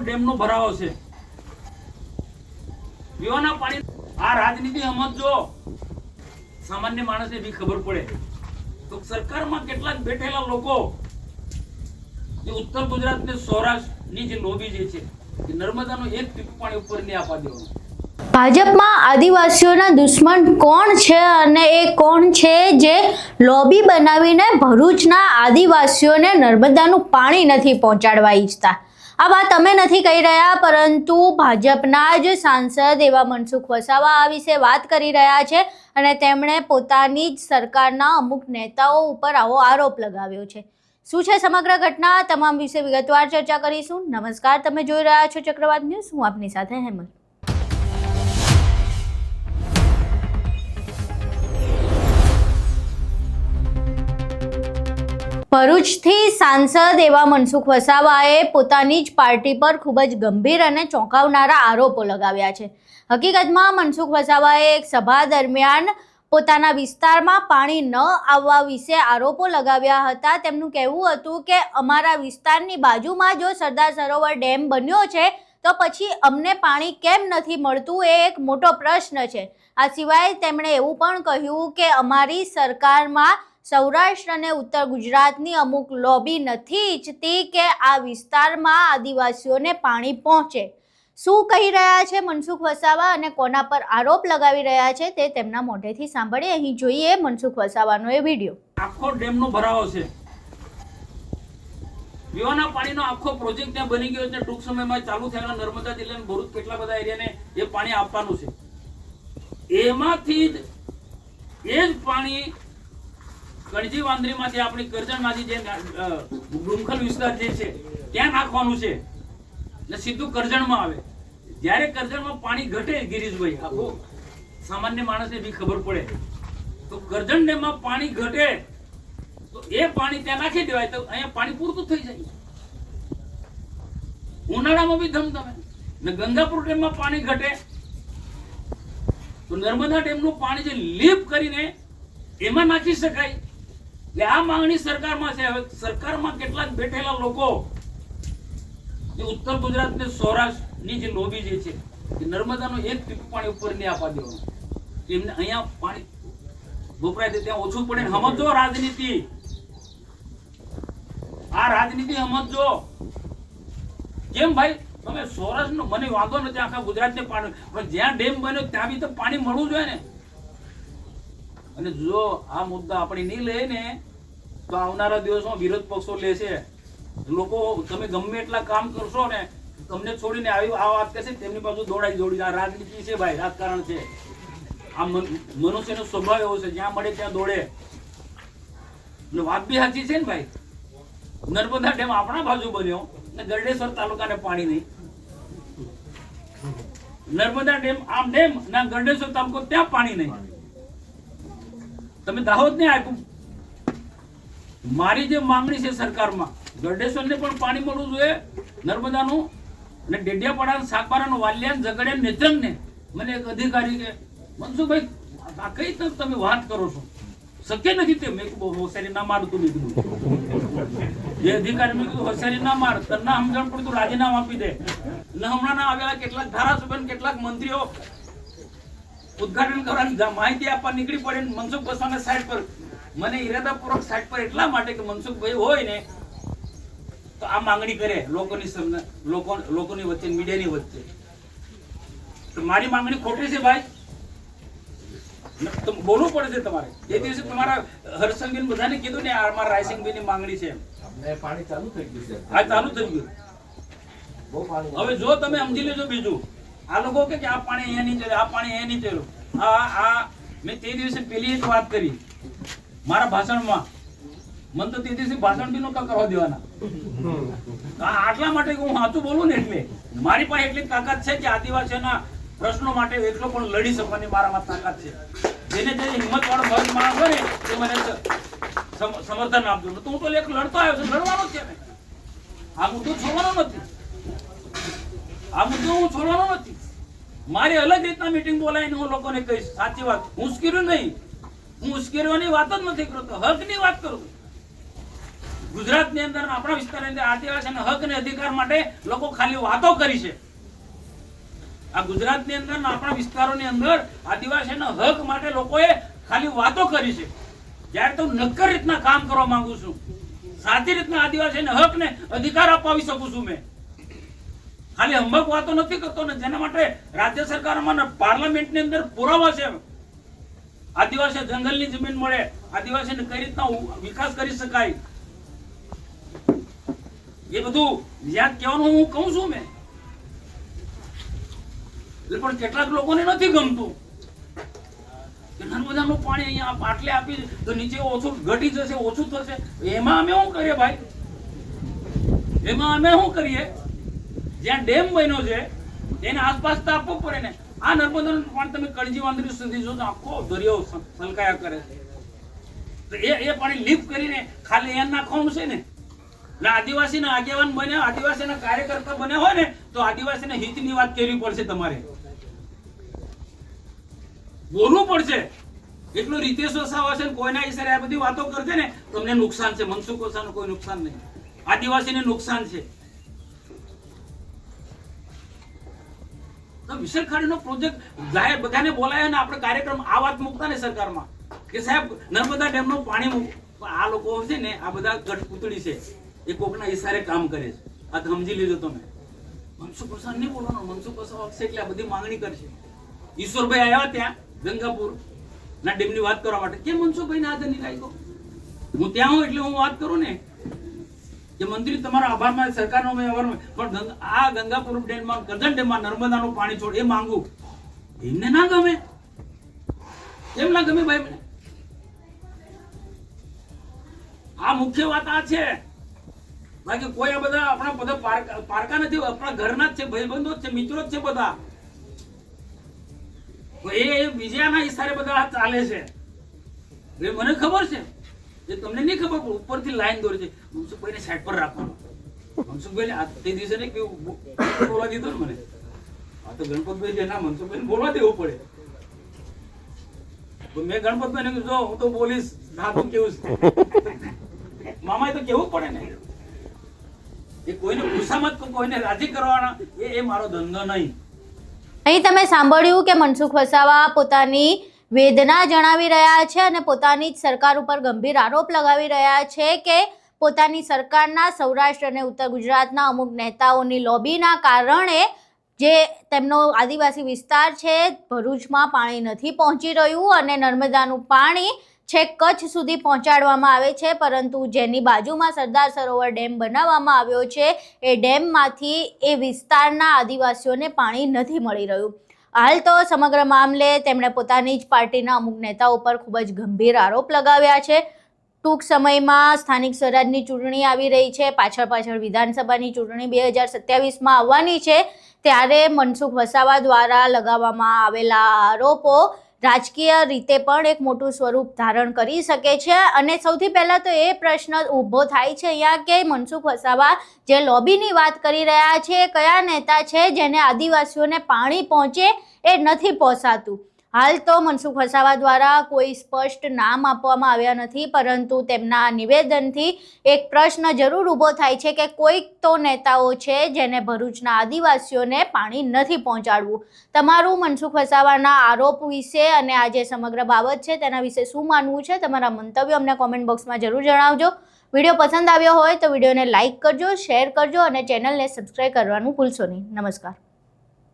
ડેમનો ભરાવો છે પીવાના પાણી આ રાજનીતિ સમજો સામાન્ય માણસને બી ખબર પડે તો સરકારમાં કેટલાક બેઠેલા લોકો જે ઉત્તર ગુજરાત ને સૌરાષ્ટ્રની જે લોબી જે છે કે નર્મદાનો એક ટીપું પાણી ઉપર નહીં આપવા દેવાનું। ભાજપમાં આદિવાસીઓના દુશ્મન કોણ છે અને એ કોણ છે જે લોબી બનાવીને ભરૂચના આદિવાસીઓને નર્મદાનું પાણી નથી પહોંચાડવા ઈચ્છતા? આ વાત અમે નથી કહી રહ્યા, પરંતુ ભાજપના જ સાંસદ એવા મનસુખ વસાવા આ વિશે વાત કરી રહ્યા છે અને તેમણે પોતાની જ સરકારના અમુક નેતાઓ ઉપર આવો આરોપ લગાવ્યો છે। શું છે સમગ્ર ઘટના, તમામ વિશે વિગતવાર ચર્ચા કરીશું। નમસ્કાર, તમે જોઈ રહ્યા છો ચક્રવાત ન્યૂઝ, હું આપની સાથે હેમલ। ભરૂચથી સાંસદ એવા મનસુખ વસાવાએ પોતાની જ પાર્ટી પર ખૂબ જ ગંભીર અને ચોંકાવનારા આરોપો લગાવ્યા છે। હકીકતમાં મનસુખ વસાવાએ એક સભા દરમિયાન પોતાના વિસ્તારમાં પાણી ન આવવા વિશે આરોપો લગાવ્યા હતા। તેમનું કહેવું હતું કે અમારા વિસ્તારની બાજુમાં જો સરદાર સરોવર ડેમ બન્યો છે તો પછી અમને પાણી કેમ નથી મળતું, એ એક મોટો પ્રશ્ન છે। આ સિવાય તેમણે એવું પણ કહ્યું કે અમારી સરકારમાં સૌરાષ્ટ્ર અને ઉત્તર ગુજરાતની અમુક લોબી નથી ઈચ્છતી કે આ વિસ્તારમાં આદિવાસીઓને પાણી પહોંચે। શું કહી રહ્યા છે મનસુખ વસાવા અને કોના પર આરોપ લગાવી રહ્યા છે તે તેમના મોઢેથી સાંભળીએ। અહીં જોઈએ મનસુખ વસાવાનો એ વિડીયો। આખો ડેમનો ભરાવો છે, પીવાના પાણીનો આખો પ્રોજેક્ટ ત્યાં બની ગયો છે, ટૂંક સમયમાં ચાલુ થયેલા નર્મદા જિલ્લાના ભરૂચ કેટલા બધા એરિયાને એ પાણી આપવાનું છે। એમાંથી જ એ જ પાણી કણજી વાંદરીમાંથી આપણી કરજણમાંથી જે ડુમખલ વિસ્તાર જે છે ત્યાં નાખવાનું છે ને સીધું કરજણમાં આવે। જ્યારે કરજણમાં પાણી ઘટે ગિરીશભાઈ, આખો સામાન્ય માણસને બી ખબર પડે તો કરજણ ડેમમાં પાણી ઘટે તો એ પાણી ત્યાં નાખી દેવાય તો અહીંયા પાણી પૂરતું થઈ જાય। ઉનાળામાં બી ધમધમે ને ગંગાપુર ડેમમાં પાણી ઘટે તો નર્મદા ડેમનું પાણી જે લીપ કરીને એમાં નાખી શકાય। એટલે આ માંગણી સરકારમાં છે। હવે સરકારમાં કેટલાક બેઠેલા લોકો જે ઉત્તર ગુજરાત ને સૌરાષ્ટ્રની જે લોબી જે છે કે નર્મદાનો એક ટીપું પાણી ઉપર નહીં આપવા દેવાનું, એમને અહીંયા પાણી વપરાય ત્યાં ઓછું પડે। સમજો રાજનીતિ, આ રાજનીતિ સમજો। કેમ ભાઈ તમે સૌરાષ્ટ્રનો મને વાંધો નથી, આખા ગુજરાતને પાણી, પણ જ્યાં ડેમ બન્યો ત્યાં બી તો પાણી મળવું જોઈએ ને। અને જો આ મુદ્દા આપણે નહીં લઈએ ને તો આવનારા દિવસમાં વિરોધ પક્ષો લેશે। લોકો તમે ગમે એટલા કામ કરશો ને તમને છોડીને આવી આ વાત કરશે, તેમની બાજુ દોડી આ રાજનીતિ છે ભાઈ, રાજકારણ છે। આ મનુષ્યનો સ્વભાવ એવો છે, જ્યાં મળે ત્યાં દોડે। વાત બી સાચી છે ને ભાઈ, નર્મદા ડેમ આપણા બાજુ બન્યો ને ગરડેશ્વર તાલુકાને પાણી નહીં। નર્મદા ડેમ આમ ડેમ ના ગરડેશ્વર તાલુકો ત્યાં પાણી નહીં। તમે દાહોદ ને આપ્યું। મારી જે માંગણી છે સરકારમાં, ગરડેશ્વરને પણ પાણી મળવું જોઈએ નર્મદાનું, અને ડેડિયાપાડા, સાગબારા, વાલિયા, ઝઘડિયા, નેત્રંગને મને એક અધિકારી કે મનસુખભાઈ આ કઈ તમે વાત કરો છો, શક્ય નથી તે। મેં કીધું હોશિયારી ના મારું તું, મેં કીધું જે અધિકારી મેં કીધું હોશિયારી ના માર, તને સમજણ પડતું રાજીનામું આપી દે। ને હમણાં આવેલા કેટલાક ધારાસભ્ય, કેટલાક મંત્રીઓ ઉદ્ઘાટન કરવાની માહિતી આપવા નીકળી પડે, મનસુખ વસાવાના સાઈડ પર, મને ઈરાદાપૂર્વક સાઈડ પર એટલા માટે કે મનસુખભાઈ હોય ને તો આ માંગણી કરે લોકોની વચ્ચે, મીડિયાની વચ્ચે। તો મારી માંગણી ખોટી છે ભાઈ, બોલવું પડે છે તમારે। એ દિવસે તમારા હર્ષંગબેન બધાને કીધું ને આ મારા રાયસિંગભાઈ ની માંગણી છે, પાણી ચાલુ થઈ ગયું છે। હા ચાલુ થઈ ગયું। હવે જો તમે સમજી લેજો બીજું, આ લોકો કે આ પાણી અહીંયા નહીં ચાલે, આ પાણી અહીંયા નહીં ચાલ્યું। આ મેં તે દિવસે પેલી એક વાત કરી મારા ભાષણમાં, મને તો તે દિવસે ભાષણ બી નહોતા કરવા દેવાના। આટલા માટે હું સાચું બોલું ને, એટલે મારી પાસે એટલી તાકાત છે કે આદિવાસીઓના પ્રશ્નો માટે એકલો પણ લડી શકવાની મારામાં તાકાત છે। જેને જે હિંમત વાળો ભરત માણસ હોય ને તે મને સમર્થન આપજો, તો હું તો એક લડતો આવ્યો છું, લડવાનો જ છે ને। આ મુદ્દો છોડવાનો નથી, આ મુદ્દો હું છોડવાનો નથી। મારી અલગ રીતના મીટિંગ બોલાવીને હું લોકોને કહીશ સાચી વાત, ઉશ્કેર્યું નહીં, હું ઉશ્કેરવાની વાત જ નથી કરતો, હકની વાત કરું। ગુજરાતની અંદર આપણા વિસ્તારની અંદર આદિવાસીના હક અને અધિકાર માટે લોકો ખાલી વાતો કરી છે. આ ગુજરાતની અંદર આપણા વિસ્તારોની અંદર આદિવાસીના હક માટે લોકોએ ખાલી વાતો કરી છે. જ્યારે તો નક્કર રીતના કામ કરવા માંગુ છું, સાચી રીતના આદિવાસીના હક ને અધિકાર અપાવી શકું છું. મેં ખાલી હંબક વાતો નથી કરતો ને, જેના માટે રાજ્ય સરકારમાં પાર્લામેન્ટની અંદર પુરાવા છે. આદિવાસી જંગલની જમીન મળે, આદિવાસીને કઈ રીતના વિકાસ કરી શકાય, એ બધું યાદ કહેવાનું હું કહું છું. મેં પણ કેટલાક લોકોને નથી ગમતું કે નર્મદાનું પાણી અહીંયા આટલે આપી તો નીચે ઓછું ઘટી જશે, ઓછું થશે. એમાં અમે શું કરીએ ભાઈ? એમાં અમે શું કરીએ? જ્યાં ડેમ બન્યો છે એને આસપાસ તો આપવું પડે ને. આ નર્મદાનું પાણી તમે કળજી વાંદરી સુધી જો તો આખો દરિયો સલકાયા કરે છે. તો એ પાણી લીપ કરીને ખાલી અહીંયા નાખવાનું છે ને. આદિવાસીના આગેવાન બન્યા, આદિવાસીના કાર્યકર્તા બન્યા હોય ને તો આદિવાસીના હિતની વાત કરવી પડશે. તમારે બોલવું પડશે. એટલું રીતેશ વસાવા છે કોઈના ઈશારે આ બધી વાતો કરશે ને તમને નુકસાન છે. મનસુખ વસાવાનું કોઈ નુકસાન નહીં, આદિવાસીને નુકસાન છે. તો વિશાળ ખાડીનો પ્રોજેક્ટ જાહેર બધાને બોલાય ને આપણે કાર્યક્રમ આ વાત મૂકતા ને સરકારમાં કે સાહેબ નર્મદા ડેમનું પાણી આ લોકો છે ને આ બધા કઠપૂતળી છે, એ કોકના ઈશારે કામ કરે છે. આ સમજી લીધો તમે. મનસુખ વસાવા નહીં બોલવાનું. મનસુખ વસાવા છે એટલે આ બધી માંગણી કરશે. ઈશ્વરભાઈ આવ્યા ત્યાં ગંગાપુર ના ડેમની વાત કરવા માટે. કેમ મનસુખભાઈને આદર નહીં લાગ્યો? હું ત્યાં હું એટલે હું વાત કરું ને કે મંત્રી તમારો આભાર માને, સરકારનો મેં આભાર માને, પણ આ ગંગાપુર ડેમમાં કરજણ ડેમમાં નર્મદાનું પાણી છોડ એ માંગુ એમને ના ગમે. કેમ ના ગમે ભાઈ? મને આ મુખ્ય વાત આ છે. બાકી કોઈ આ બધા આપણા બધા પારકા નથી, આપણા ઘરના જ છે, ભાઈબંધો જ છે, મિત્રો જ છે બધા. એ બીજાના ઈશારે બધા ચાલે છે. એ મને ખબર છે, એ તમને નહીં ખબર પણ ઉપરથી લાઈન દોરે છે. મનસુખભાઈને સાઈડ પર રાખવાનું. મનસુખભાઈને આ તે દિવસે ને કેવું બોલવા દીધો ને મને. આ તો ગણપતભાઈ છે ના, મનસુખભાઈને બોલવા દેવું પડે. મેં ગણપતભાઈને કીધું જો હું તો બોલીશ, ના તું કેવું છે મામાએ તો કેવું પડે ને. એ કોઈને ખુશામત કોઈને રાજી કરવાના એ મારો ધંધો નહીં. અહીં તમે સાંભળ્યું કે મનસુખ વસાવા પોતાની વેદના જણાવી રહ્યા છે અને પોતાની જ સરકાર ઉપર ગંભીર આરોપ લગાવી રહ્યા છે કે પોતાની સરકારના સૌરાષ્ટ્ર અને ઉત્તર ગુજરાતના અમુક નેતાઓની લોબીના કારણે જે તેમનો આદિવાસી વિસ્તાર છે ભરૂચમાં પાણી નથી પહોંચી રહ્યું અને નર્મદાનું પાણી છેક કચ્છ સુધી પહોંચાડવામાં આવે છે, પરંતુ જેની બાજુમાં સરદાર સરોવર ડેમ બનાવવામાં આવ્યો છે એ ડેમમાંથી એ વિસ્તારના આદિવાસીઓને પાણી નથી મળી રહ્યું. હાલ તો સમગ્ર મામલે તેમણે પોતાની જ પાર્ટીના અમુક નેતાઓ પર ખૂબ જ ગંભીર આરોપ લગાવ્યા છે. ટૂંક સમયમાં સ્થાનિક સ્વરાજની ચૂંટણી આવી રહી છે, પાછળ વિધાનસભાની ચૂંટણી 2027માં આવવાની છે, ત્યારે મનસુખ વસાવા દ્વારા લગાવવામાં આવેલા આરોપો રાજકીય રીતે પણ એક મોટું સ્વરૂપ ધારણ કરી શકે છે. અને સૌથી પહેલાં તો એ પ્રશ્ન ઊભો થાય છે અહીંયા કે મનસુખ વસાવા જે લોબીની વાત કરી રહ્યા છે એ કયા નેતા છે જેને આદિવાસીઓને પાણી પહોંચે એ નથી પહોંચાતું. હાલ તો મનસુખ વસાવા દ્વારા કોઈ સ્પષ્ટ નામ આપવામાં આવ્યા નથી, પરંતુ તેમના નિવેદનથી એક પ્રશ્ન જરૂર ઊભો થાય છે કે કોઈક તો નેતાઓ છે જેને ભરૂચના આદિવાસીઓને પાણી નથી પહોંચાડવું. તમારું મનસુખ વસાવાના આરોપ વિશે અને આ જે સમગ્ર બાબત છે તેના વિશે શું માનવું છે? તમારા મંતવ્યો અમને કોમેન્ટ બોક્સમાં જરૂર જણાવજો. વિડીયો પસંદ આવ્યો હોય તો વિડીયોને લાઇક કરજો, શેર કરજો અને ચેનલને સબસ્ક્રાઈબ કરવાનું ભૂલશો નહીં. નમસ્કાર.